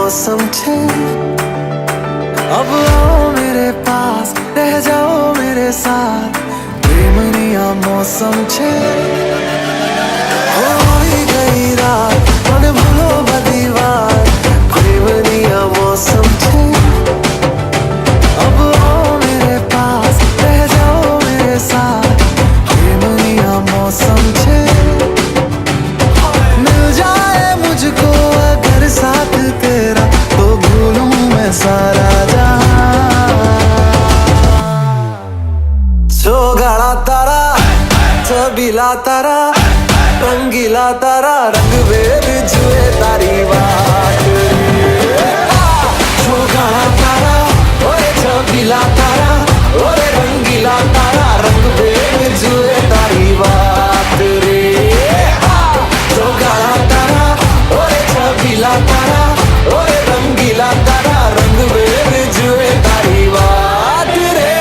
मौसम छे। अब आओ मेरे पास, रह जाओ मेरे साथ, प्रेमनिया मौसम छे। होई गई रात, मन भूलो बधी बात, प्रेमनिया मौसम छे। अब आओ मेरे पास, रह जाओ मेरे साथ, प्रेमनिया मौसम छे। मिल जाए मुझको अगर साथ तेरा, तो भूलूं मैं सारा जहां। सोगाड़ा तारा, छबीला तारा, रंगीला तारा, रंग भेद जुए तारी बात। सोगाड़ा तारा, ओए छबीला तारा, ओए रंगीला तारा, रंग भेद जुए तारी बात रे। सोगाड़ा तारा, ओए छबीला तारा, ओए रंगीला तारा, रंग भेद जुए तारी बात रे।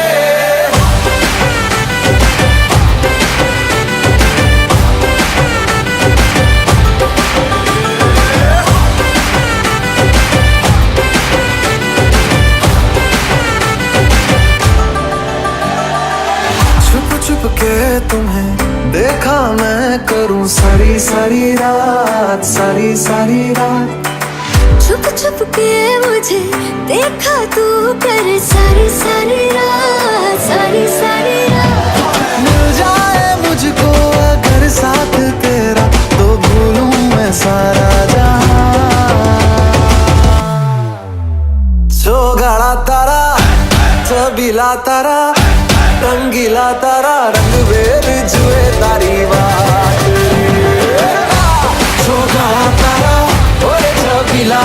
छुप छुप के तुम्हें देखा मैं, करूं सारी सारी रात, सारी सारी रात। छुप छुप के मुझे देखा तू कर सारी सारी रात, सारी सारी रात। मिल जाए मुझको अगर साथ तेरा, तो भूलूं मैं सारा जहां। सोगाड़ा तारा, छबीला तारा, रंगीला तारा, रंग भेद जुए तारी बात। सोगाड़ा तारा, ओए छबीला